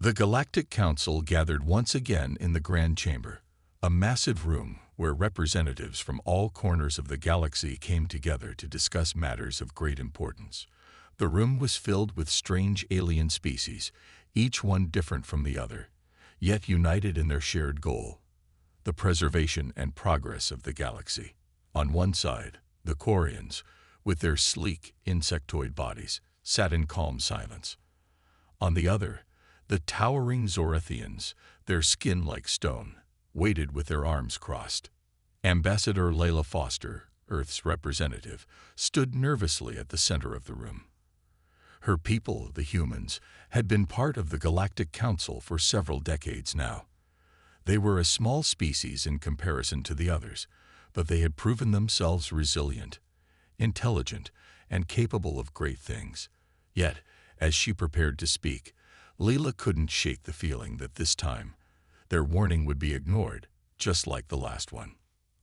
The Galactic Council gathered once again in the Grand Chamber, a massive room where representatives from all corners of the galaxy came together to discuss matters of great importance. The room was filled with strange alien species, each one different from the other, yet united in their shared goal, the preservation and progress of the galaxy. On one side, the Quarians, with their sleek, insectoid bodies, sat in calm silence. On the other, the towering Zorathians, their skin like stone, waited with their arms crossed. Ambassador Layla Foster, Earth's representative, stood nervously at the center of the room. Her people, the humans, had been part of the Galactic Council for several decades now. They were a small species in comparison to the others, but they had proven themselves resilient, intelligent, and capable of great things. Yet, as she prepared to speak, Leela couldn't shake the feeling that this time, their warning would be ignored, just like the last one.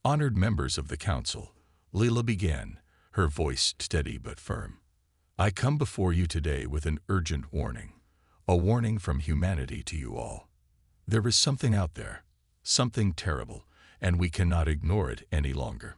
Honored members of the Council, Leela began, her voice steady but firm. I come before you today with an urgent warning, a warning from humanity to you all. There is something out there, something terrible, and we cannot ignore it any longer.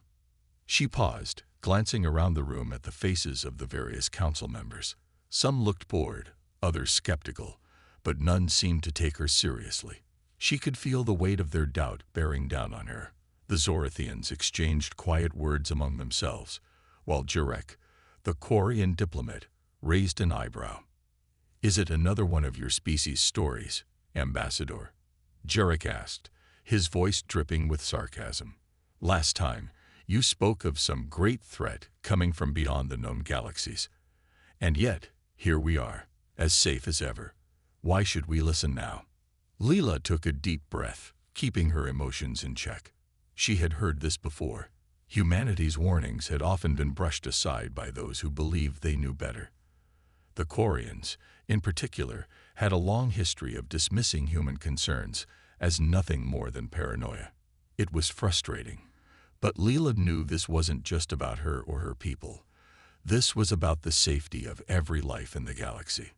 She paused, glancing around the room at the faces of the various council members. Some looked bored, others skeptical, but none seemed to take her seriously. She could feel the weight of their doubt bearing down on her. The Zorathians exchanged quiet words among themselves, while Jurek, the Quarian diplomat, raised an eyebrow. Is it another one of your species' stories, Ambassador? Jurek asked, his voice dripping with sarcasm. Last time, you spoke of some great threat coming from beyond the known galaxies. And yet, here we are, as safe as ever. Why should we listen now? Leela took a deep breath, keeping her emotions in check. She had heard this before. Humanity's warnings had often been brushed aside by those who believed they knew better. The Quarians, in particular, had a long history of dismissing human concerns as nothing more than paranoia. It was frustrating, but Leela knew this wasn't just about her or her people. This was about the safety of every life in the galaxy.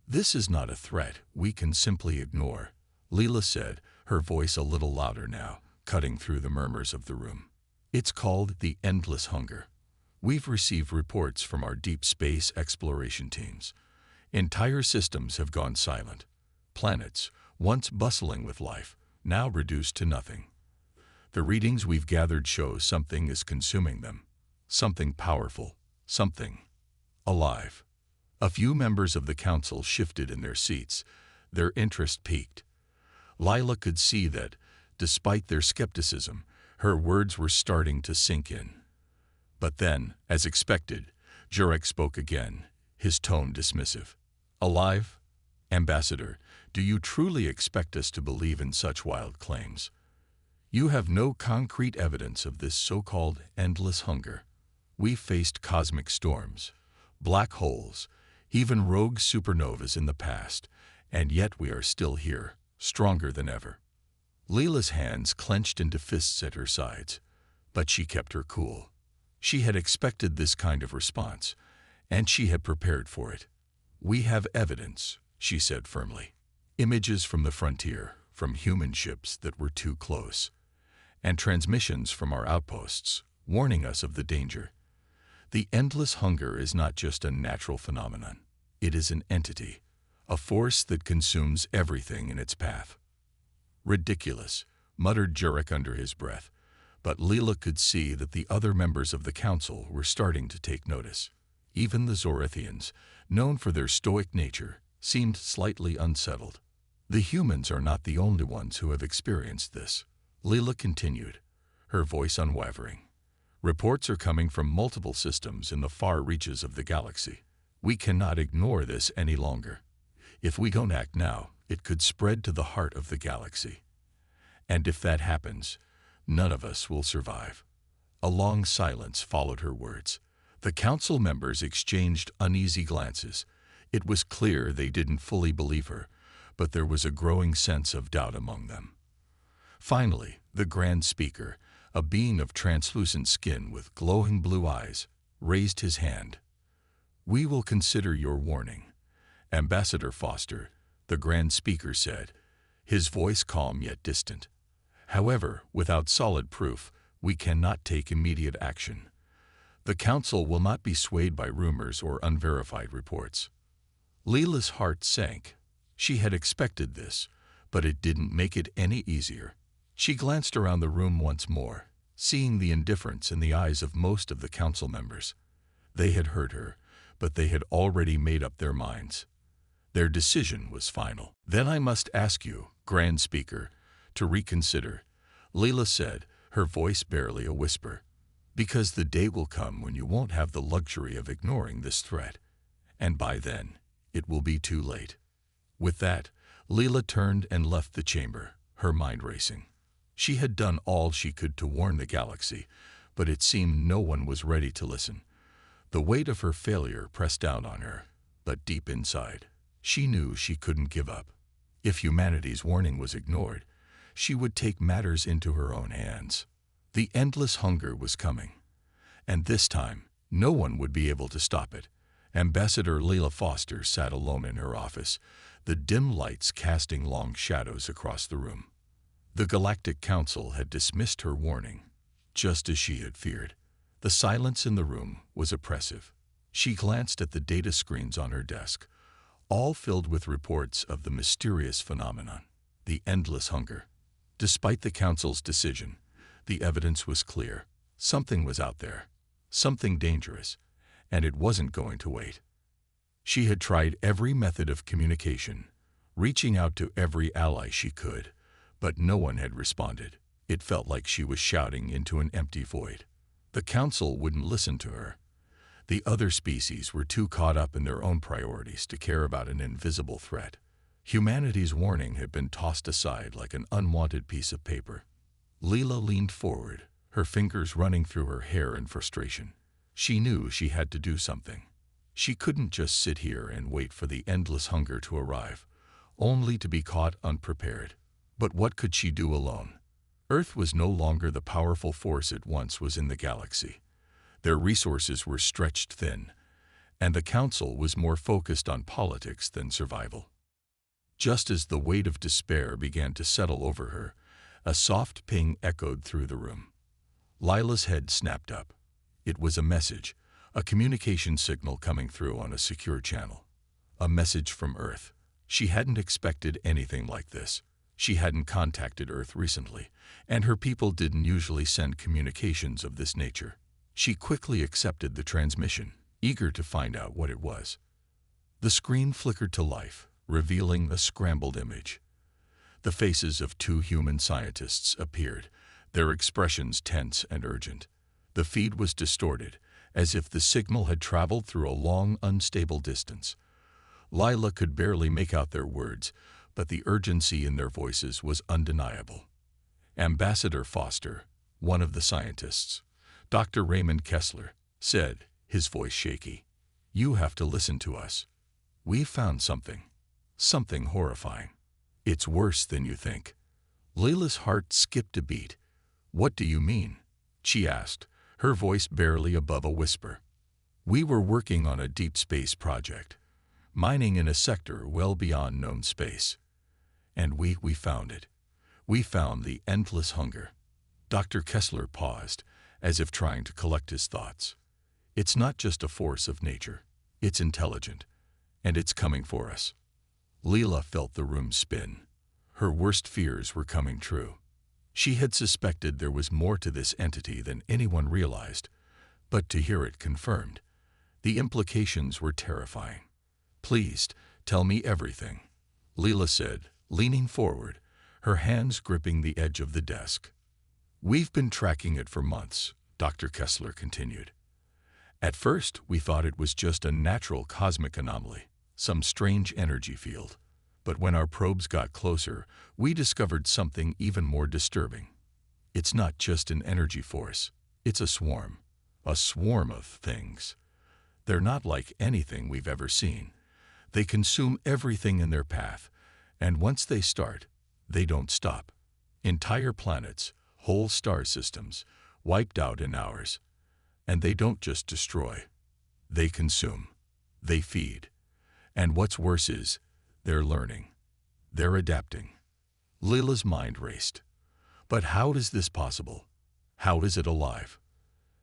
This is not a threat we can simply ignore, Leela said, her voice a little louder now, cutting through the murmurs of the room. It's called the endless hunger. We've received reports from our deep space exploration teams. Entire systems have gone silent. Planets, once bustling with life, now reduced to nothing. The readings we've gathered show something is consuming them. Something powerful. Something alive. A few members of the council shifted in their seats. Their interest piqued. Lila could see that, despite their skepticism, her words were starting to sink in. But then, as expected, Jurek spoke again, his tone dismissive. Alive? Ambassador, do you truly expect us to believe in such wild claims? You have no concrete evidence of this so-called endless hunger. We've faced cosmic storms, black holes, even rogue supernovas in the past, and yet we are still here, stronger than ever. Leela's hands clenched into fists at her sides, but she kept her cool. She had expected this kind of response, and she had prepared for it. We have evidence, she said firmly. Images from the frontier, from human ships that were too close, and transmissions from our outposts, warning us of the danger. The endless hunger is not just a natural phenomenon. It is an entity, a force that consumes everything in its path. Ridiculous, muttered Jurek under his breath, but Leela could see that the other members of the council were starting to take notice. Even the Zorathians, known for their stoic nature, seemed slightly unsettled. The humans are not the only ones who have experienced this, Leela continued, her voice unwavering. Reports are coming from multiple systems in the far reaches of the galaxy. We cannot ignore this any longer. If we don't act now, it could spread to the heart of the galaxy. And if that happens, none of us will survive. A long silence followed her words. The council members exchanged uneasy glances. It was clear they didn't fully believe her, but there was a growing sense of doubt among them. Finally, the Grand Speaker, a being of translucent skin with glowing blue eyes, raised his hand. We will consider your warning. Ambassador Foster, the Grand Speaker said, his voice calm yet distant. However, without solid proof, we cannot take immediate action. The Council will not be swayed by rumors or unverified reports. Leela's heart sank. She had expected this, but it didn't make it any easier. She glanced around the room once more, seeing the indifference in the eyes of most of the council members. They had heard her, but they had already made up their minds. Their decision was final. Then I must ask you, Grand Speaker, to reconsider, Leela said, her voice barely a whisper, because the day will come when you won't have the luxury of ignoring this threat, and by then, it will be too late. With that, Leela turned and left the chamber, her mind racing. She had done all she could to warn the galaxy, but it seemed no one was ready to listen. The weight of her failure pressed down on her, but deep inside, she knew she couldn't give up. If humanity's warning was ignored, she would take matters into her own hands. The endless hunger was coming, and this time, no one would be able to stop it. Ambassador Leela Foster sat alone in her office, the dim lights casting long shadows across the room. The Galactic Council had dismissed her warning, just as she had feared. The silence in the room was oppressive. She glanced at the data screens on her desk, all filled with reports of the mysterious phenomenon, the endless hunger. Despite the Council's decision, the evidence was clear. Something was out there, something dangerous, and it wasn't going to wait. She had tried every method of communication, reaching out to every ally she could, but no one had responded. It felt like she was shouting into an empty void. The Council wouldn't listen to her. The other species were too caught up in their own priorities to care about an invisible threat. Humanity's warning had been tossed aside like an unwanted piece of paper. Leela leaned forward, her fingers running through her hair in frustration. She knew she had to do something. She couldn't just sit here and wait for the endless hunger to arrive, only to be caught unprepared. But what could she do alone? Earth was no longer the powerful force it once was in the galaxy. Their resources were stretched thin, and the Council was more focused on politics than survival. Just as the weight of despair began to settle over her, a soft ping echoed through the room. Lila's head snapped up. It was a message, a communication signal coming through on a secure channel. A message from Earth. She hadn't expected anything like this. She hadn't contacted Earth recently, and her people didn't usually send communications of this nature. She quickly accepted the transmission, eager to find out what it was. The screen flickered to life, revealing a scrambled image. The faces of two human scientists appeared, their expressions tense and urgent. The feed was distorted, as if the signal had traveled through a long, unstable distance. Lila could barely make out their words, but the urgency in their voices was undeniable. Ambassador Foster, one of the scientists, Dr. Raymond Kessler, said, his voice shaky, "You have to listen to us. We've found something horrifying. It's worse than you think." Layla's heart skipped a beat. "What do you mean?" she asked, her voice barely above a whisper. "We were working on a deep space project, mining in a sector well beyond known space. And we found it. We found the endless hunger." Dr. Kessler paused, as if trying to collect his thoughts. "It's not just a force of nature. It's intelligent, and it's coming for us." Leela felt the room spin. Her worst fears were coming true. She had suspected there was more to this entity than anyone realized, but to hear it confirmed, the implications were terrifying. "Please, tell me everything," Leela said, leaning forward, her hands gripping the edge of the desk. "We've been tracking it for months," Dr. Kessler continued. "At first, we thought it was just a natural cosmic anomaly, some strange energy field. But when our probes got closer, we discovered something even more disturbing. It's not just an energy force, it's a swarm of things. They're not like anything we've ever seen. They consume everything in their path, and once they start, they don't stop. Entire planets, whole star systems, wiped out in hours. And they don't just destroy. They consume. They feed. And what's worse is, they're learning. They're adapting. Lila's mind raced. But how is this possible? How is it alive?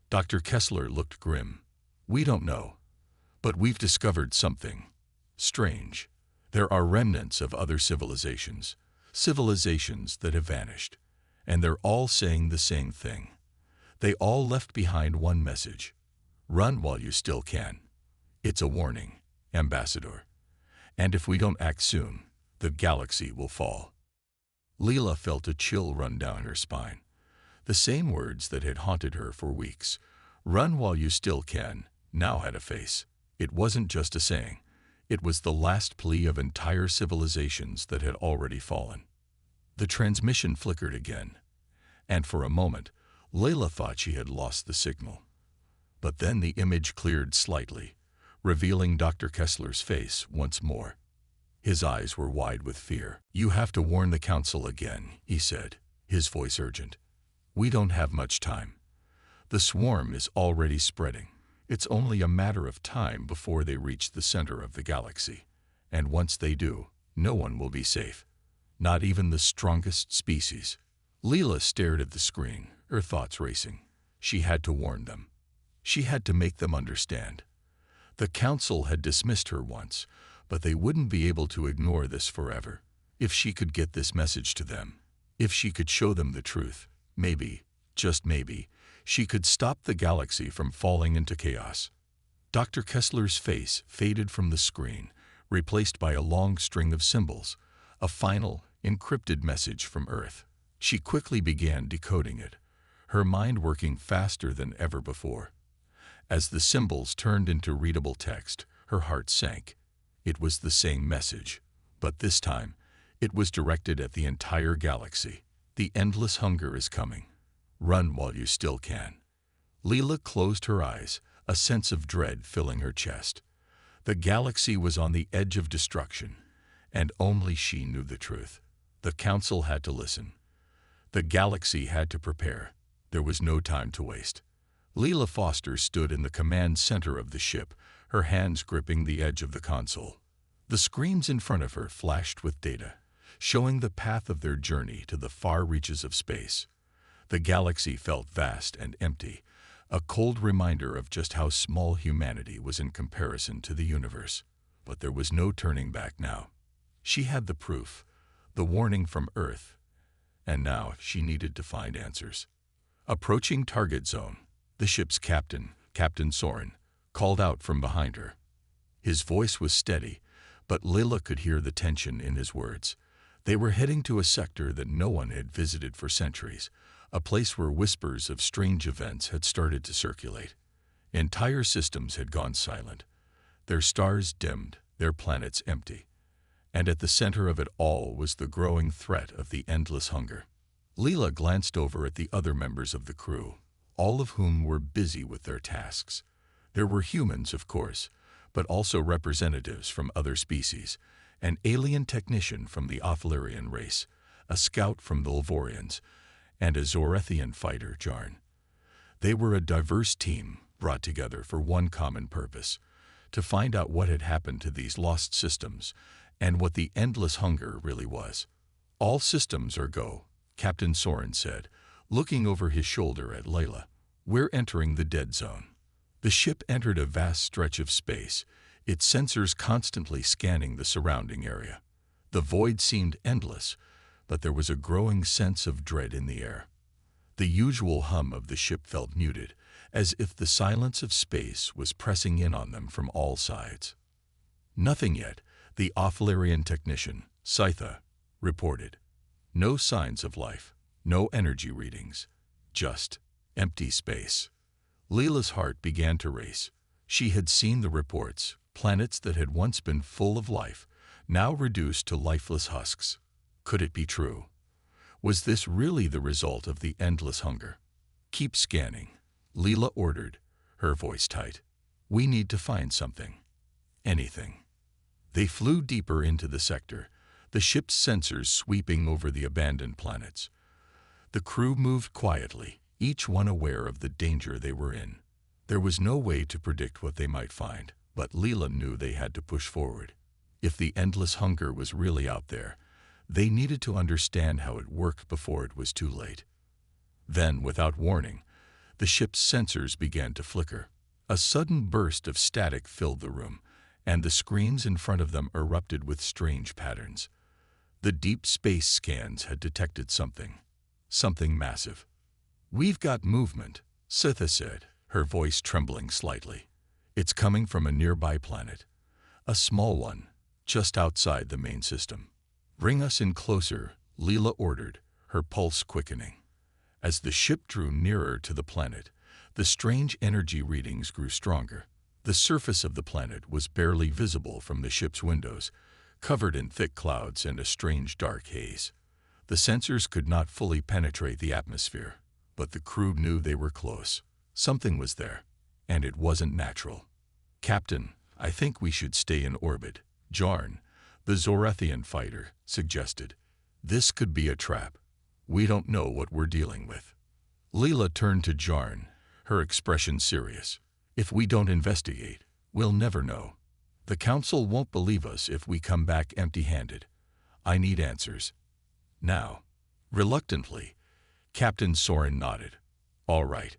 Dr. Kessler looked grim. We don't know. But we've discovered something strange. There are remnants of other civilizations, civilizations that have vanished, and they're all saying the same thing. They all left behind one message. Run while you still can. It's a warning, Ambassador. And if we don't act soon, the galaxy will fall. Lila felt a chill run down her spine. The same words that had haunted her for weeks, run while you still can, now had a face. It wasn't just a saying. It was the last plea of entire civilizations that had already fallen. The transmission flickered again, and for a moment, Layla thought she had lost the signal. But then the image cleared slightly, revealing Dr. Kessler's face once more. His eyes were wide with fear. You have to warn the Council again, he said, his voice urgent. We don't have much time. The swarm is already spreading. It's only a matter of time before they reach the center of the galaxy. And once they do, no one will be safe. Not even the strongest species. Leela stared at the screen, her thoughts racing. She had to warn them. She had to make them understand. The Council had dismissed her once, but they wouldn't be able to ignore this forever. If she could get this message to them, if she could show them the truth, maybe, just maybe, she could stop the galaxy from falling into chaos. Dr. Kessler's face faded from the screen, replaced by a long string of symbols, a final, encrypted message from Earth. She quickly began decoding it, her mind working faster than ever before. As the symbols turned into readable text, her heart sank. It was the same message, but this time, it was directed at the entire galaxy. The endless hunger is coming. Run while you still can. Leela closed her eyes, a sense of dread filling her chest. The galaxy was on the edge of destruction, and only she knew the truth. The Council had to listen. The galaxy had to prepare. There was no time to waste. Leela Foster stood in the command center of the ship, her hands gripping the edge of the console. The screens in front of her flashed with data, showing the path of their journey to the far reaches of space. The galaxy felt vast and empty, a cold reminder of just how small humanity was in comparison to the universe. But there was no turning back now. She had the proof, the warning from Earth, and now she needed to find answers. Approaching target zone, the ship's captain, Captain Soren, called out from behind her. His voice was steady, but Lila could hear the tension in his words. They were heading to a sector that no one had visited for centuries, a place where whispers of strange events had started to circulate. Entire systems had gone silent, their stars dimmed, their planets empty. And at the center of it all was the growing threat of the endless hunger. Leela glanced over at the other members of the crew, all of whom were busy with their tasks. There were humans, of course, but also representatives from other species, an alien technician from the Othlerian race, a scout from the Lavorians, and a Zorethian fighter, Jarn. They were a diverse team brought together for one common purpose, to find out what had happened to these lost systems and what the endless hunger really was. All systems are go, Captain Soren said, looking over his shoulder at Layla. We're entering the dead zone. The ship entered a vast stretch of space, its sensors constantly scanning the surrounding area. The void seemed endless, but there was a growing sense of dread in the air. The usual hum of the ship felt muted, as if the silence of space was pressing in on them from all sides. Nothing yet, the Othlerian technician, Scifi, reported. No signs of life, no energy readings, just empty space. Leela's heart began to race. She had seen the reports, planets that had once been full of life, now reduced to lifeless husks. Could it be true? Was this really the result of the endless hunger? Keep scanning, Leela ordered, her voice tight. We need to find something. Anything. They flew deeper into the sector, the ship's sensors sweeping over the abandoned planets. The crew moved quietly, each one aware of the danger they were in. There was no way to predict what they might find, but Leela knew they had to push forward. If the endless hunger was really out there, They needed to understand how it worked before it was too late. Then, without warning, the ship's sensors began to flicker. A sudden burst of static filled the room, and the screens in front of them erupted with strange patterns. The deep space scans had detected something massive. "We've got movement," Scifi said, her voice trembling slightly. "It's coming from a nearby planet. A small one, just outside the main system." "Bring us in closer," Leela ordered, her pulse quickening. As the ship drew nearer to the planet, the strange energy readings grew stronger. The surface of the planet was barely visible from the ship's windows, covered in thick clouds and a strange dark haze. The sensors could not fully penetrate the atmosphere, but the crew knew they were close. Something was there, and it wasn't natural. "Captain, I think we should stay in orbit," Jarn, the Zorathian fighter, suggested. "This could be a trap. We don't know what we're dealing with." Leela turned to Jarn, her expression serious. "If we don't investigate, we'll never know. The Council won't believe us if we come back empty-handed. I need answers. Now." Reluctantly, Captain Soren nodded. "All right.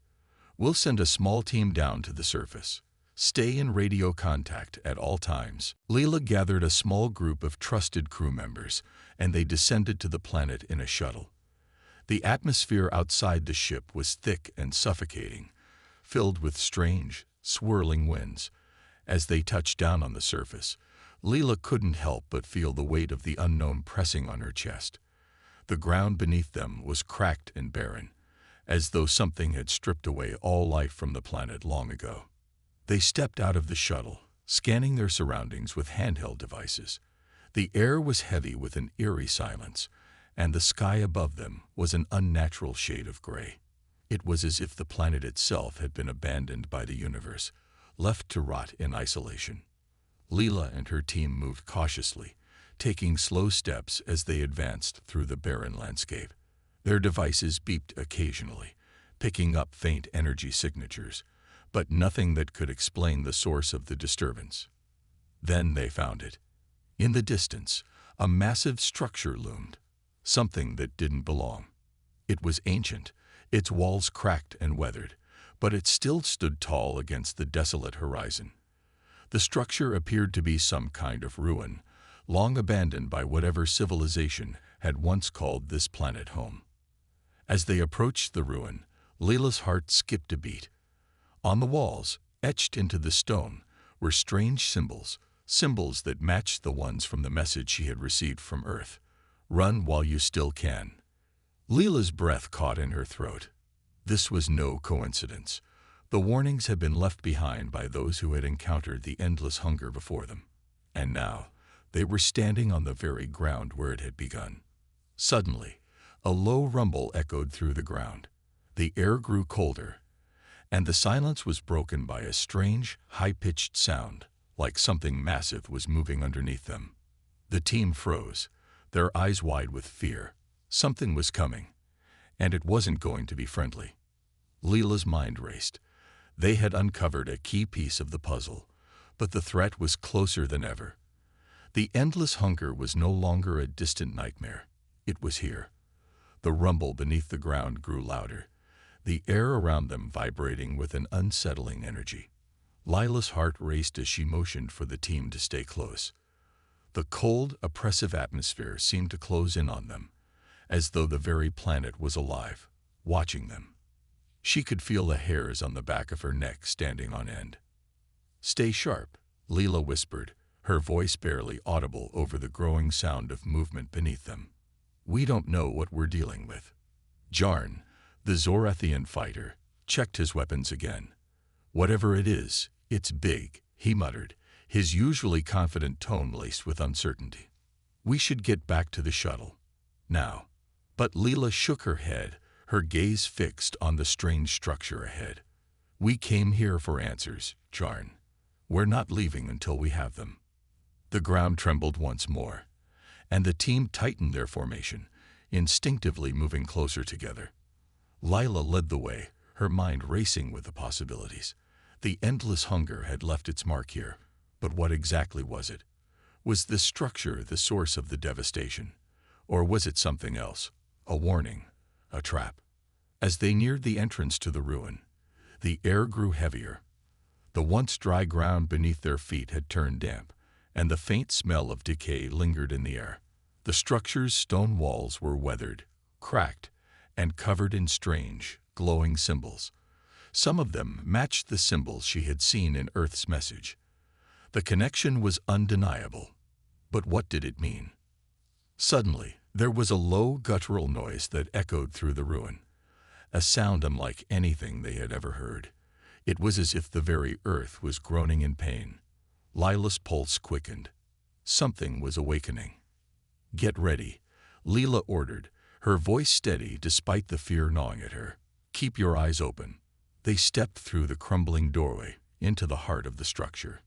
We'll send a small team down to the surface. Stay in radio contact at all times." Leela gathered a small group of trusted crew members, and they descended to the planet in a shuttle. The atmosphere outside the ship was thick and suffocating, filled with strange, swirling winds. As they touched down on the surface, Leela couldn't help but feel the weight of the unknown pressing on her chest. The ground beneath them was cracked and barren, as though something had stripped away all life from the planet long ago. They stepped out of the shuttle, scanning their surroundings with handheld devices. The air was heavy with an eerie silence, and the sky above them was an unnatural shade of gray. It was as if the planet itself had been abandoned by the universe, left to rot in isolation. Leela and her team moved cautiously, taking slow steps as they advanced through the barren landscape. Their devices beeped occasionally, picking up faint energy signatures, but nothing that could explain the source of the disturbance. Then they found it. In the distance, a massive structure loomed, something that didn't belong. It was ancient, its walls cracked and weathered, but it still stood tall against the desolate horizon. The structure appeared to be some kind of ruin, long abandoned by whatever civilization had once called this planet home. As they approached the ruin, Leela's heart skipped a beat. On the walls, etched into the stone, were strange symbols that matched the ones from the message she had received from Earth. "Run while you still can." Leela's breath caught in her throat. This was no coincidence. The warnings had been left behind by those who had encountered the endless hunger before them. And now, they were standing on the very ground where it had begun. Suddenly, a low rumble echoed through the ground. The air grew colder, and the silence was broken by a strange, high-pitched sound, like something massive was moving underneath them. The team froze, their eyes wide with fear. Something was coming, and it wasn't going to be friendly. Leela's mind raced. They had uncovered a key piece of the puzzle, but the threat was closer than ever. The endless hunger was no longer a distant nightmare. It was here. The rumble beneath the ground grew louder, the air around them vibrating with an unsettling energy. Lila's heart raced as she motioned for the team to stay close. The cold, oppressive atmosphere seemed to close in on them, as though the very planet was alive, watching them. She could feel the hairs on the back of her neck standing on end. "Stay sharp," Leela whispered, her voice barely audible over the growing sound of movement beneath them. "We don't know what we're dealing with." Jarn, the Zorathian fighter, checked his weapons again. "Whatever it is, it's big," he muttered, his usually confident tone laced with uncertainty. "We should get back to the shuttle. Now." But Leela shook her head, her gaze fixed on the strange structure ahead. "We came here for answers, Jarn. We're not leaving until we have them." The ground trembled once more, and the team tightened their formation, instinctively moving closer together. Lila led the way, her mind racing with the possibilities. The endless hunger had left its mark here, but what exactly was it? Was this structure the source of the devastation? Or was it something else? A warning, a trap? As they neared the entrance to the ruin, the air grew heavier. The once dry ground beneath their feet had turned damp, and the faint smell of decay lingered in the air. The structure's stone walls were weathered, cracked, and covered in strange, glowing symbols. Some of them matched the symbols she had seen in Earth's message. The connection was undeniable. But what did it mean? Suddenly, there was a low, guttural noise that echoed through the ruin, a sound unlike anything they had ever heard. It was as if the very earth was groaning in pain. Lila's pulse quickened. Something was awakening. "Get ready," Leela ordered, her voice steady despite the fear gnawing at her. "Keep your eyes open." They stepped through the crumbling doorway into the heart of the structure.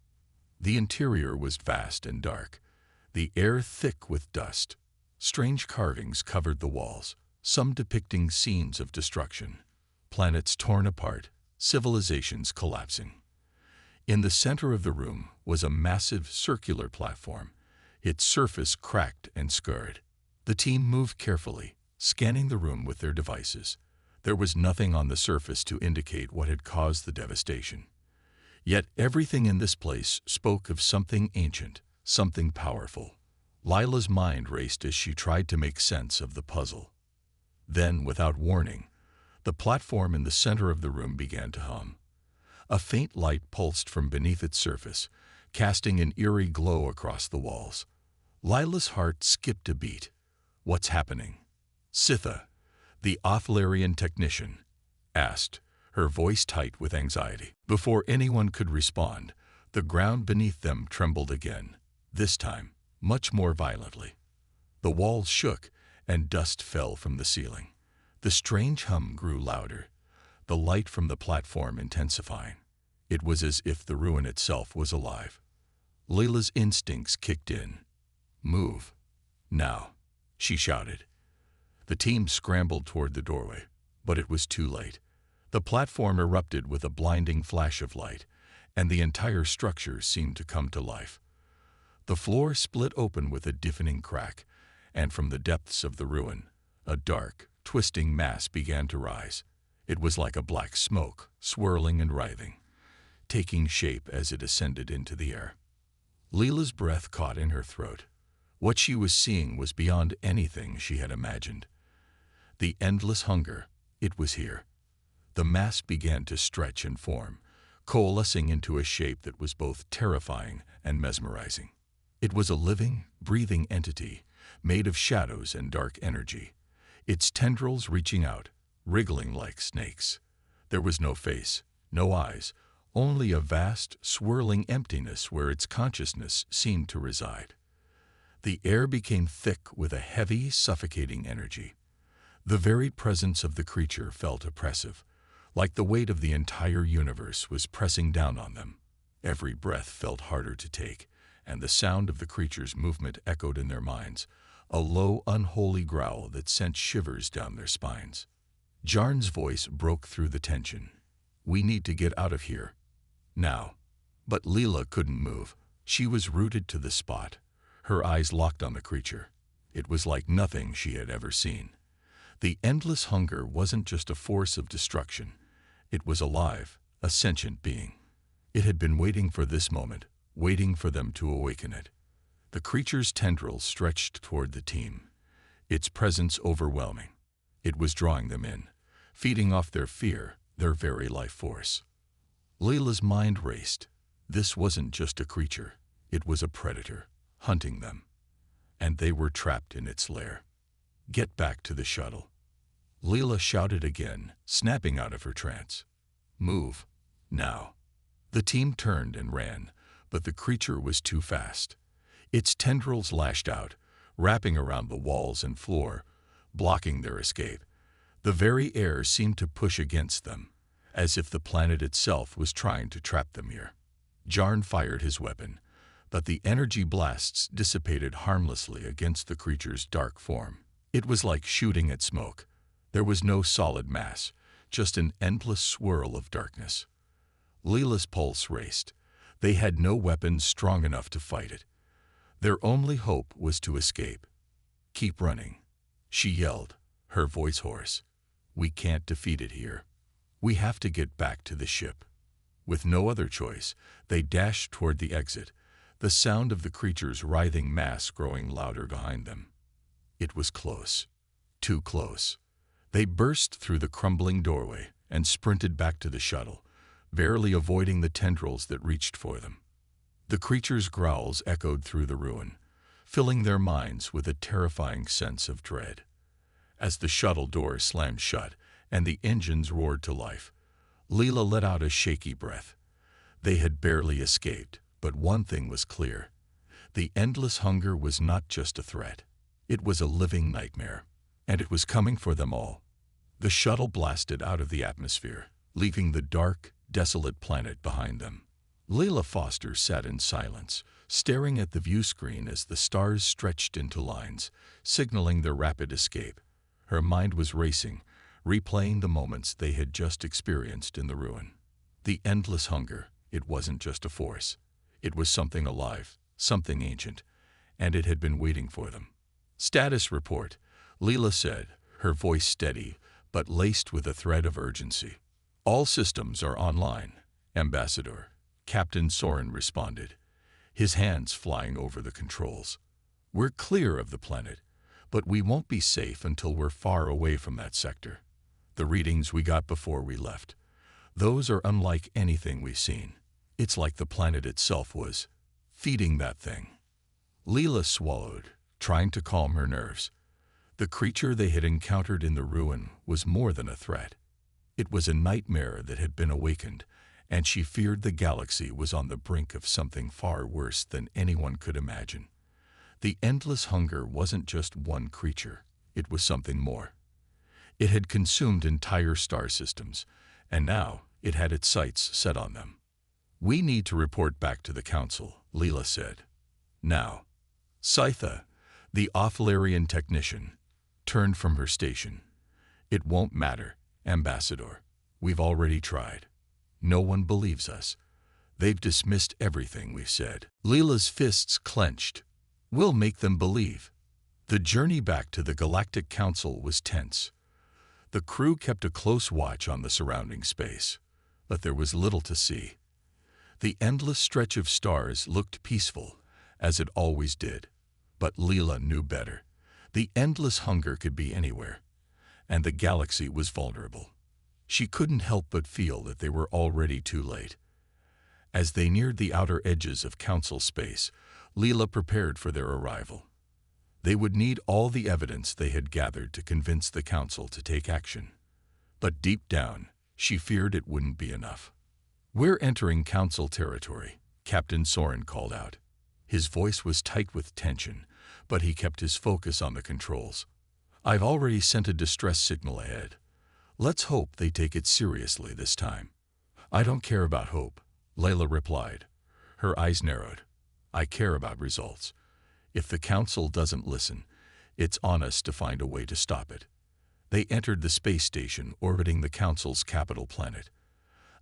The interior was vast and dark, the air thick with dust. Strange carvings covered the walls, some depicting scenes of destruction. Planets torn apart, civilizations collapsing. In the center of the room was a massive circular platform, its surface cracked and scarred. The team moved carefully, scanning the room with their devices. There was nothing on the surface to indicate what had caused the devastation. Yet everything in this place spoke of something ancient, something powerful. Lila's mind raced as she tried to make sense of the puzzle. Then, without warning, the platform in the center of the room began to hum. A faint light pulsed from beneath its surface, casting an eerie glow across the walls. Lila's heart skipped a beat. "What's happening?" Sitha, the Othlarian technician, asked, her voice tight with anxiety. Before anyone could respond, the ground beneath them trembled again, this time much more violently. The walls shook, and dust fell from the ceiling. The strange hum grew louder, the light from the platform intensifying. It was as if the ruin itself was alive. Leila's instincts kicked in. "Move. Now," she shouted. The team scrambled toward the doorway, but it was too late. The platform erupted with a blinding flash of light, and the entire structure seemed to come to life. The floor split open with a deafening crack, and from the depths of the ruin, a dark, twisting mass began to rise. It was like a black smoke, swirling and writhing, taking shape as it ascended into the air. Leila's breath caught in her throat. What she was seeing was beyond anything she had imagined. The endless hunger, it was here. The mass began to stretch and form, coalescing into a shape that was both terrifying and mesmerizing. It was a living, breathing entity, made of shadows and dark energy, its tendrils reaching out, wriggling like snakes. There was no face, no eyes, only a vast, swirling emptiness where its consciousness seemed to reside. The air became thick with a heavy, suffocating energy. The very presence of the creature felt oppressive, like the weight of the entire universe was pressing down on them. Every breath felt harder to take, and the sound of the creature's movement echoed in their minds, a low, unholy growl that sent shivers down their spines. Jarn's voice broke through the tension. "We need to get out of here. Now." But Leela couldn't move. She was rooted to the spot, her eyes locked on the creature. It was like nothing she had ever seen. The endless hunger wasn't just a force of destruction. It was alive, a sentient being. It had been waiting for this moment, waiting for them to awaken it. The creature's tendrils stretched toward the team, its presence overwhelming. It was drawing them in, feeding off their fear, their very life force. Leila's mind raced. This wasn't just a creature, it was a predator, hunting them. And they were trapped in its lair. "Get back to the shuttle." Leela shouted again, snapping out of her trance. "Move. Now." The team turned and ran, but the creature was too fast. Its tendrils lashed out, wrapping around the walls and floor, blocking their escape. The very air seemed to push against them, as if the planet itself was trying to trap them here. Jarn fired his weapon, but the energy blasts dissipated harmlessly against the creature's dark form. It was like shooting at smoke. There was no solid mass, just an endless swirl of darkness. Leila's pulse raced. They had no weapons strong enough to fight it. Their only hope was to escape. Keep running, she yelled, her voice hoarse. We can't defeat it here. We have to get back to the ship. With no other choice, they dashed toward the exit, the sound of the creature's writhing mass growing louder behind them. It was close. Too close. They burst through the crumbling doorway and sprinted back to the shuttle, barely avoiding the tendrils that reached for them. The creature's growls echoed through the ruin, filling their minds with a terrifying sense of dread. As the shuttle door slammed shut and the engines roared to life, Leela let out a shaky breath. They had barely escaped, but one thing was clear. The endless hunger was not just a threat. It was a living nightmare, and it was coming for them all. The shuttle blasted out of the atmosphere, leaving the dark, desolate planet behind them. Leela Foster sat in silence, staring at the view screen as the stars stretched into lines, signaling their rapid escape. Her mind was racing, replaying the moments they had just experienced in the ruin. The endless hunger, it wasn't just a force. It was something alive, something ancient, and it had been waiting for them. Status report, Leela said, her voice steady, but laced with a thread of urgency. All systems are online, Ambassador, Captain Soren responded, his hands flying over the controls. We're clear of the planet, but we won't be safe until we're far away from that sector. The readings we got before we left, those are unlike anything we've seen. It's like the planet itself was feeding that thing. Leela swallowed, trying to calm her nerves. The creature they had encountered in the ruin was more than a threat. It was a nightmare that had been awakened, and she feared the galaxy was on the brink of something far worse than anyone could imagine. The endless hunger wasn't just one creature, it was something more. It had consumed entire star systems, and now it had its sights set on them. We need to report back to the Council, Leela said. Now. Sci-Fi, the Offlarian technician, turned from her station. It won't matter, Ambassador. We've already tried. No one believes us. They've dismissed everything we've said. Leela's fists clenched. We'll make them believe. The journey back to the Galactic Council was tense. The crew kept a close watch on the surrounding space, but there was little to see. The endless stretch of stars looked peaceful, as it always did, but Leela knew better. The endless hunger could be anywhere, and the galaxy was vulnerable. She couldn't help but feel that they were already too late. As they neared the outer edges of Council space, Leela prepared for their arrival. They would need all the evidence they had gathered to convince the Council to take action. But deep down, she feared it wouldn't be enough. We're entering Council territory, Captain Soren called out. His voice was tight with tension, but he kept his focus on the controls. I've already sent a distress signal ahead. Let's hope they take it seriously this time. I don't care about hope, Leela replied. Her eyes narrowed. I care about results. If the Council doesn't listen, it's on us to find a way to stop it. They entered the space station orbiting the Council's capital planet,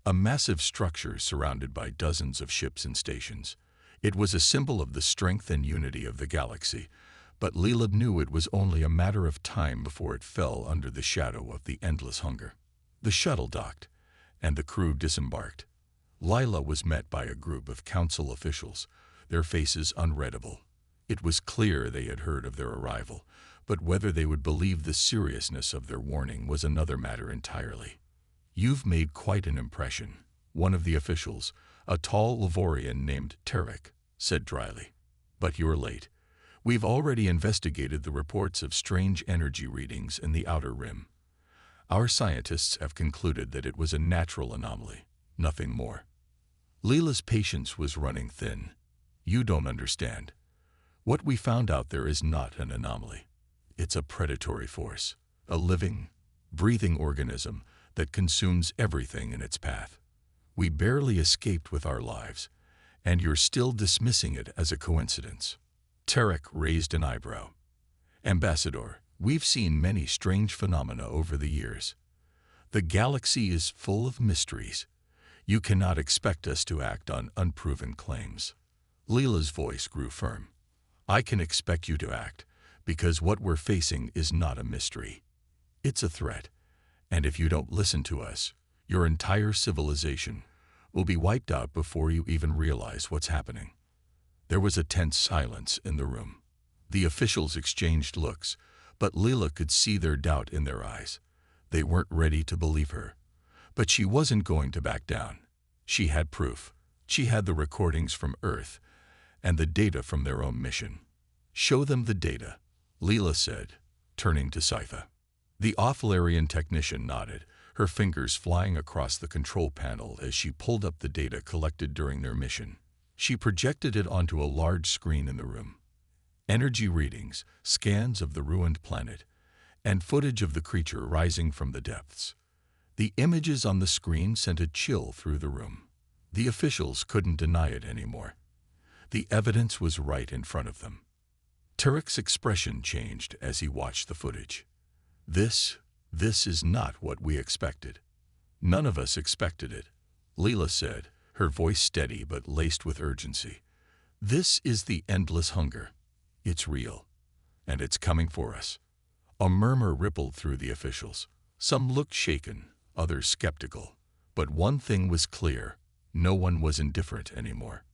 a massive structure surrounded by dozens of ships and stations. It was a symbol of the strength and unity of the galaxy, but Leela knew it was only a matter of time before it fell under the shadow of the endless hunger. The shuttle docked, and the crew disembarked. Leela was met by a group of Council officials, their faces unreadable. It was clear they had heard of their arrival, but whether they would believe the seriousness of their warning was another matter entirely. You've made quite an impression, one of the officials, a tall Lavorian named Tarek, said dryly. But you're late. We've already investigated the reports of strange energy readings in the outer rim. Our scientists have concluded that it was a natural anomaly, nothing more. Leela's patience was running thin. You don't understand. What we found out there is not an anomaly. It's a predatory force, a living, breathing organism that consumes everything in its path. We barely escaped with our lives, and you're still dismissing it as a coincidence. Tarek raised an eyebrow. Ambassador, we've seen many strange phenomena over the years. The galaxy is full of mysteries. You cannot expect us to act on unproven claims. Leela's voice grew firm. I can expect you to act, because what we're facing is not a mystery. It's a threat, and if you don't listen to us, your entire civilization will be wiped out before you even realize what's happening." There was a tense silence in the room. The officials exchanged looks, but Leela could see their doubt in their eyes. They weren't ready to believe her. But she wasn't going to back down. She had proof. She had the recordings from Earth and the data from their own mission. "Show them the data," Leela said, turning to Sci-Fi. The Offlarian technician nodded, her fingers flying across the control panel as she pulled up the data collected during their mission. She projected it onto a large screen in the room. Energy readings, scans of the ruined planet, and footage of the creature rising from the depths. The images on the screen sent a chill through the room. The officials couldn't deny it anymore. The evidence was right in front of them. Tarek's expression changed as he watched the footage. This is not what we expected." "None of us expected it," Leela said, her voice steady but laced with urgency. "This is the endless hunger. It's real, and it's coming for us." A murmur rippled through the officials. Some looked shaken, others skeptical. But one thing was clear: no one was indifferent anymore.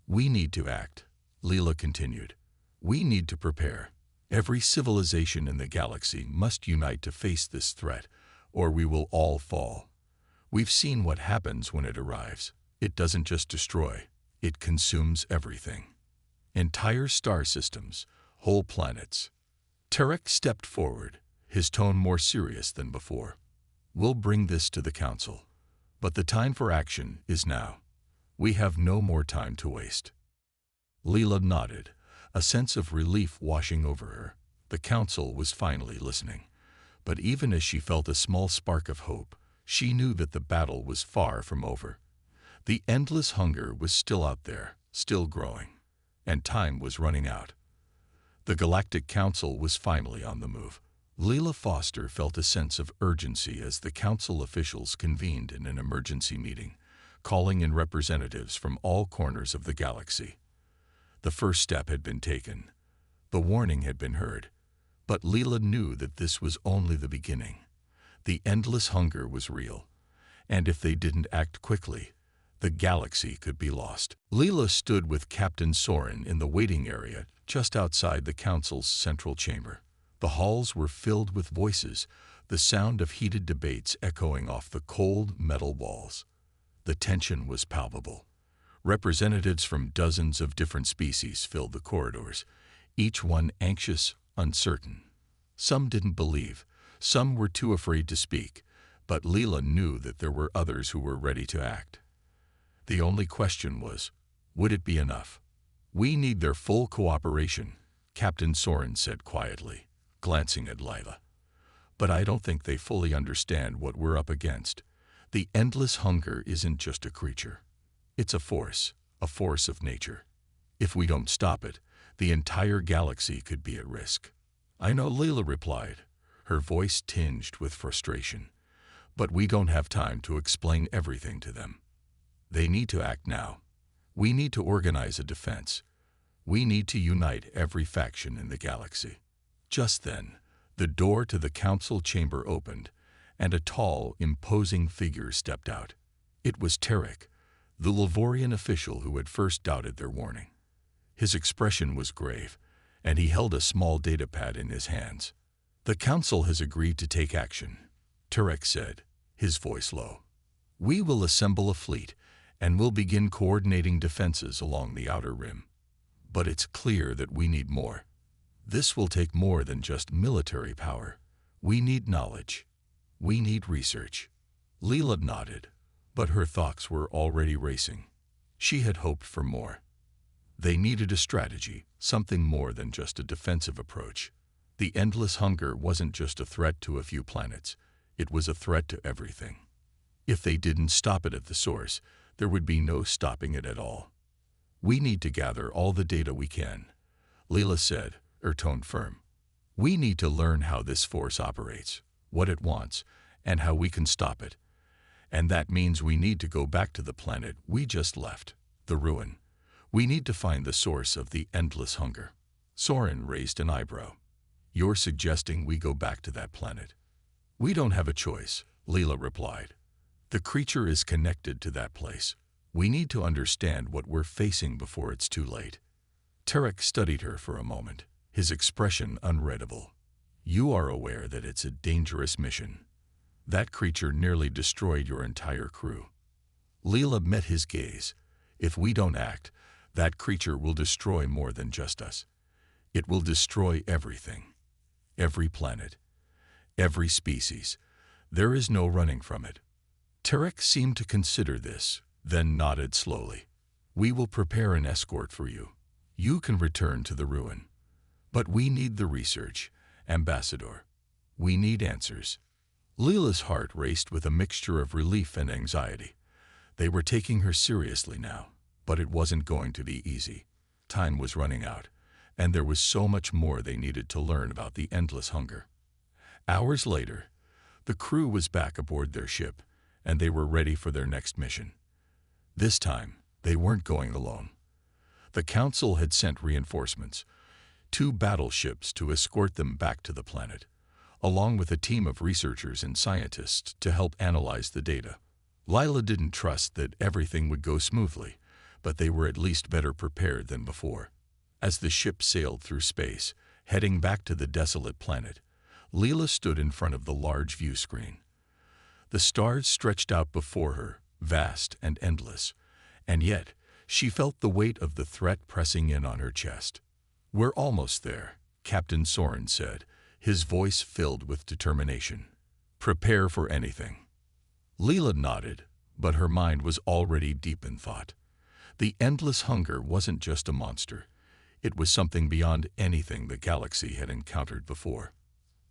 "We need to act," Leela continued. "We need to prepare. Every civilization in the galaxy must unite to face this threat, or we will all fall. We've seen what happens when it arrives. It doesn't just destroy, it consumes everything. Entire star systems, whole planets." Tarek stepped forward, his tone more serious than before. "We'll bring this to the Council, but the time for action is now. We have no more time to waste." Leela nodded, a sense of relief washing over her. The Council was finally listening. But even as she felt a small spark of hope, she knew that the battle was far from over. The endless hunger was still out there, still growing, and time was running out. The Galactic Council was finally on the move. Leela Foster felt a sense of urgency as the Council officials convened in an emergency meeting, calling in representatives from all corners of the galaxy. The first step had been taken. The warning had been heard. But Leela knew that this was only the beginning. The endless hunger was real, and if they didn't act quickly, the galaxy could be lost. Leela stood with Captain Soren in the waiting area just outside the Council's central chamber. The halls were filled with voices, the sound of heated debates echoing off the cold metal walls. The tension was palpable. Representatives from dozens of different species filled the corridors, each one anxious, uncertain. Some didn't believe, some were too afraid to speak, but Leela knew that there were others who were ready to act. The only question was, would it be enough? "We need their full cooperation," Captain Soren said quietly, glancing at Leela. "But I don't think they fully understand what we're up against. The endless hunger isn't just a creature. It's a force of nature. If we don't stop it, the entire galaxy could be at risk." "I know," Leela replied, her voice tinged with frustration. "But we don't have time to explain everything to them. They need to act now. We need to organize a defense. We need to unite every faction in the galaxy." Just then, the door to the council chamber opened, and a tall, imposing figure stepped out. It was Tarek, the Lavorian official who had first doubted their warning. His expression was grave, and he held a small datapad in his hands. "The Council has agreed to take action," Tarek said, his voice low. "We will assemble a fleet, and we'll begin coordinating defenses along the outer rim. But it's clear that we need more. This will take more than just military power. We need knowledge. We need research." Leela nodded, but her thoughts were already racing. She had hoped for more. They needed a strategy, something more than just a defensive approach. The endless hunger wasn't just a threat to a few planets. It was a threat to everything. If they didn't stop it at the source, there would be no stopping it at all. "We need to gather all the data we can," Leela said, her tone firm. "We need to learn how this force operates, what it wants, and how we can stop it. And that means we need to go back to the planet we just left, the ruin. We need to find the source of the endless hunger." Soren raised an eyebrow. You're suggesting we go back to that planet? We don't have a choice, Leela replied. The creature is connected to that place. We need to understand what we're facing before it's too late. Tarek studied her for a moment, his expression unreadable. You are aware that it's a dangerous mission. That creature nearly destroyed your entire crew. Leela met his gaze. If we don't act, that creature will destroy more than just us. It will destroy everything. Every planet. Every species. There is no running from it. Tarek seemed to consider this, then nodded slowly. We will prepare an escort for you. You can return to the ruin. But we need the research, Ambassador. We need answers. Leela's heart raced with a mixture of relief and anxiety. They were taking her seriously now, but it wasn't going to be easy. Time was running out, and there was so much more they needed to learn about the endless hunger. Hours later, the crew was back aboard their ship, and they were ready for their next mission. This time, they weren't going alone. The Council had sent reinforcements, 2 battleships to escort them back to the planet, along with a team of researchers and scientists to help analyze the data. Lila didn't trust that everything would go smoothly, but they were at least better prepared than before. As the ship sailed through space, heading back to the desolate planet, Leela stood in front of the large view screen. The stars stretched out before her, vast and endless, and yet she felt the weight of the threat pressing in on her chest. We're almost there, Captain Soren said, his voice filled with determination. Prepare for anything. Leela nodded, but her mind was already deep in thought. The endless hunger wasn't just a monster. It was something beyond anything the galaxy had encountered before.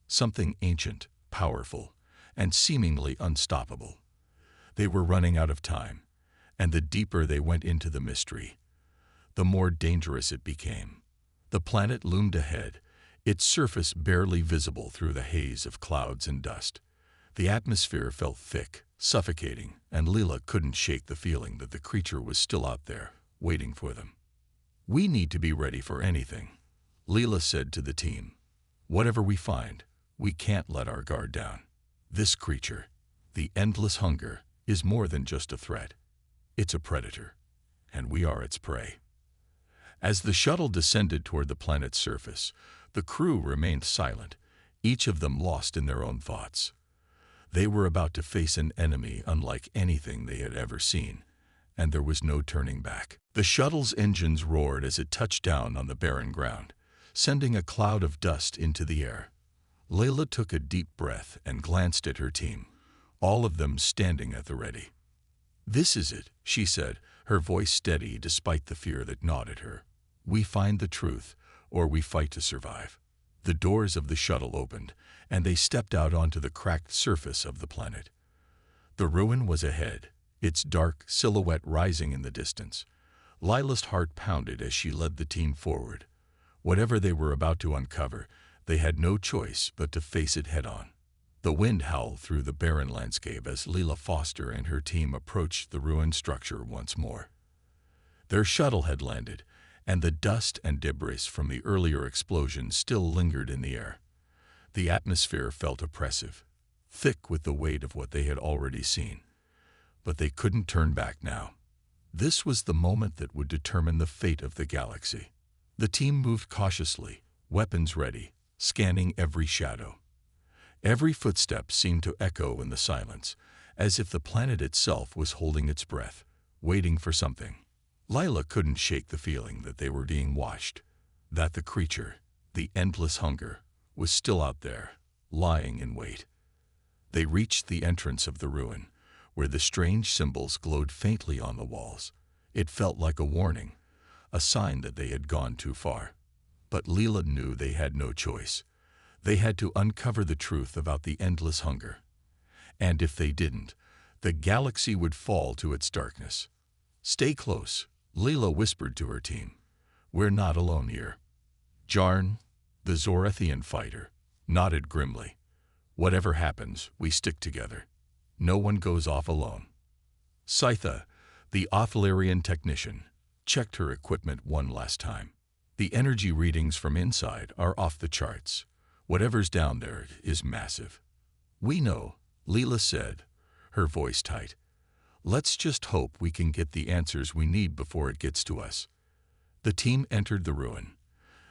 Something ancient, powerful, and seemingly unstoppable. They were running out of time, and the deeper they went into the mystery, the more dangerous it became. The planet loomed ahead, its surface barely visible through the haze of clouds and dust. The atmosphere felt thick, suffocating, and Leela couldn't shake the feeling that the creature was still out there, waiting for them. We need to be ready for anything, Leela said to the team. Whatever we find, we can't let our guard down. This creature, the endless hunger, is more than just a threat. It's a predator, and we are its prey. As the shuttle descended toward the planet's surface, the crew remained silent, each of them lost in their own thoughts. They were about to face an enemy unlike anything they had ever seen, and there was no turning back. The shuttle's engines roared as it touched down on the barren ground, sending a cloud of dust into the air. Leela took a deep breath and glanced at her team, all of them standing at the ready. This is it, she said, her voice steady despite the fear that gnawed at her. We find the truth, or we fight to survive. The doors of the shuttle opened, and they stepped out onto the cracked surface of the planet. The ruin was ahead, its dark silhouette rising in the distance. Lila's heart pounded as she led the team forward. Whatever they were about to uncover, they had no choice but to face it head-on. The wind howled through the barren landscape as Leela Foster and her team approached the ruined structure once more. Their shuttle had landed, and the dust and debris from the earlier explosion still lingered in the air. The atmosphere felt oppressive, thick with the weight of what they had already seen. But they couldn't turn back now. This was the moment that would determine the fate of the galaxy. The team moved cautiously, weapons ready, scanning every shadow. Every footstep seemed to echo in the silence, as if the planet itself was holding its breath, waiting for something. Lila couldn't shake the feeling that they were being watched, that the creature, the endless hunger, was still out there, lying in wait. They reached the entrance of the ruin, where the strange symbols glowed faintly on the walls. It felt like a warning, a sign that they had gone too far. But Leela knew they had no choice. They had to uncover the truth about the endless hunger. And if they didn't, the galaxy would fall to its darkness. Stay close, Leela whispered to her team. We're not alone here. Jarn, the Zorathian fighter, nodded grimly. Whatever happens, we stick together. No one goes off alone. Scifi, the Othlarian technician, checked her equipment one last time. The energy readings from inside are off the charts. Whatever's down there is massive. We know, Leela said, her voice tight. Let's just hope we can get the answers we need before it gets to us. The team entered the ruin.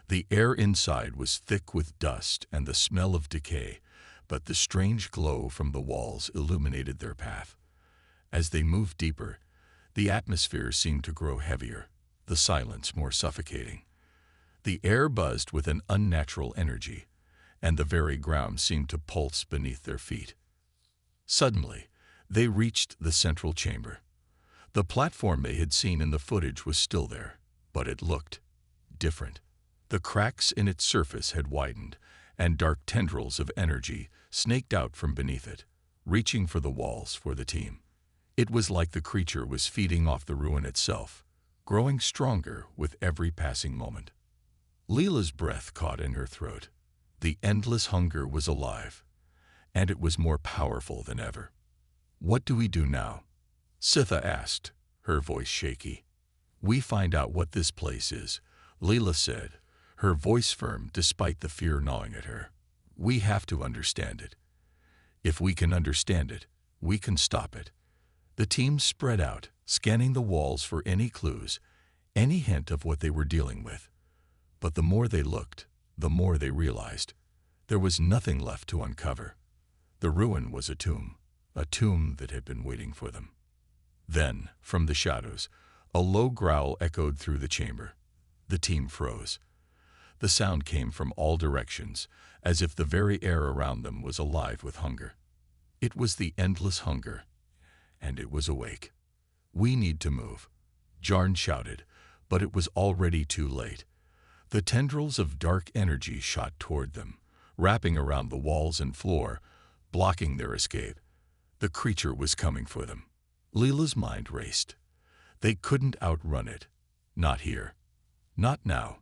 The air inside was thick with dust and the smell of decay, but the strange glow from the walls illuminated their path. As they moved deeper, the atmosphere seemed to grow heavier, the silence more suffocating. The air buzzed with an unnatural energy, and the very ground seemed to pulse beneath their feet. Suddenly, they reached the central chamber. The platform they had seen in the footage was still there, but it looked different. The cracks in its surface had widened, and dark tendrils of energy snaked out from beneath it, reaching for the walls for the team. It was like the creature was feeding off the ruin itself, growing stronger with every passing moment. Leela's breath caught in her throat. The endless hunger was alive, and it was more powerful than ever. What do we do now? Sitha asked, her voice shaky. We find out what this place is, Leela said, her voice firm despite the fear gnawing at her. We have to understand it. If we can understand it, we can stop it. The team spread out, scanning the walls for any clues, any hint of what they were dealing with. But the more they looked, the more they realized there was nothing left to uncover. The ruin was a tomb that had been waiting for them. Then, from the shadows, a low growl echoed through the chamber. The team froze. The sound came from all directions, as if the very air around them was alive with hunger. It was the endless hunger, and it was awake. We need to move, Jarn shouted, but it was already too late. The tendrils of dark energy shot toward them, wrapping around the walls and floor, blocking their escape. The creature was coming for them. Leela's mind raced. They couldn't outrun it. Not here. Not now.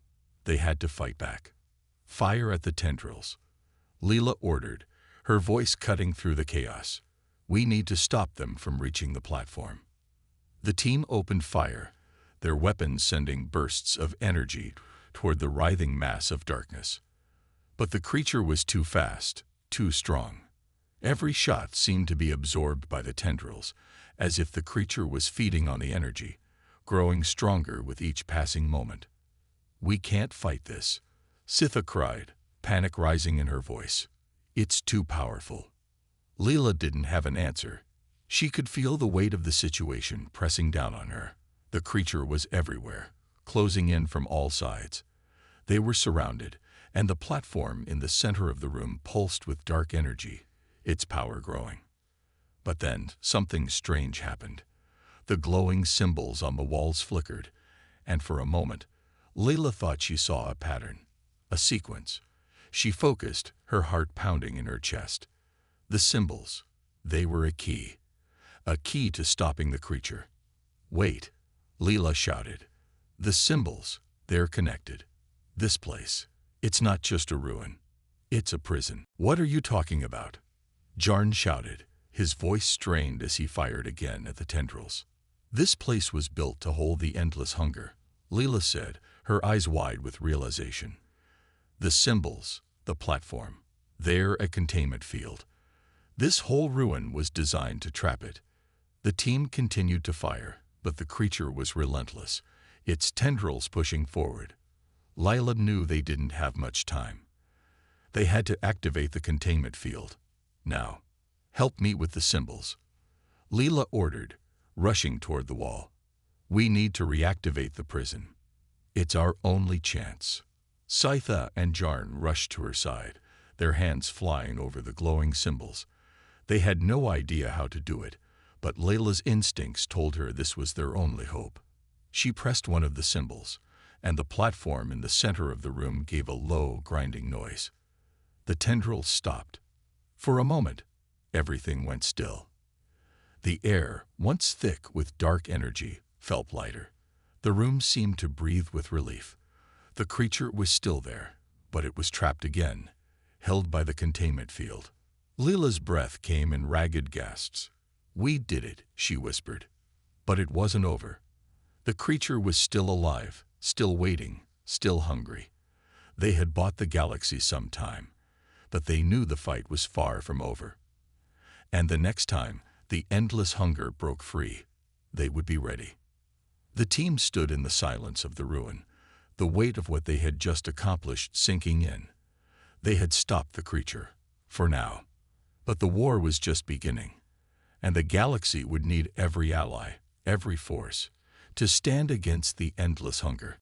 They had to fight back. Fire at the tendrils, Leela ordered, her voice cutting through the chaos. We need to stop them from reaching the platform. The team opened fire, their weapons sending bursts of energy toward the writhing mass of darkness. But the creature was too fast, too strong. Every shot seemed to be absorbed by the tendrils, as if the creature was feeding on the energy, growing stronger with each passing moment. We can't fight this, Sitha cried, panic rising in her voice. It's too powerful. Leela didn't have an answer. She could feel the weight of the situation pressing down on her. The creature was everywhere, closing in from all sides. They were surrounded, and the platform in the center of the room pulsed with dark energy, its power growing. But then something strange happened. The glowing symbols on the walls flickered, and for a moment, Leela thought she saw a pattern, a sequence. She focused, her heart pounding in her chest. The symbols, they were a key to stopping the creature. Wait, Leela shouted. The symbols, they're connected. This place, it's not just a ruin. It's a prison. What are you talking about? Jarn shouted, his voice strained as he fired again at the tendrils. This place was built to hold the endless hunger, Leela said, her eyes wide with realization. The symbols, the platform, they're a containment field. This whole ruin was designed to trap it. The team continued to fire, but the creature was relentless, its tendrils pushing forward. Leela knew they didn't have much time. They had to activate the containment field. Now, help me with the symbols, Leela ordered, rushing toward the wall. We need to reactivate the prison. It's our only chance. Scifi and Jarn rushed to her side, their hands flying over the glowing symbols. They had no idea how to do it, but Leela's instincts told her this was their only hope. She pressed one of the symbols, and the platform in the center of the room gave a low, grinding noise. The tendrils stopped. For a moment, everything went still. The air, once thick with dark energy, felt lighter. The room seemed to breathe with relief. The creature was still there, but it was trapped again, held by the containment field. Leela's breath came in ragged gasps. We did it, she whispered. But it wasn't over. The creature was still alive, still waiting, still hungry. They had bought the galaxy some time, but they knew the fight was far from over. And the next time the endless hunger broke free, they would be ready. The team stood in the silence of the ruin, the weight of what they had just accomplished sinking in. They had stopped the creature, for now. But the war was just beginning, and the galaxy would need every ally, every force, to stand against the endless hunger.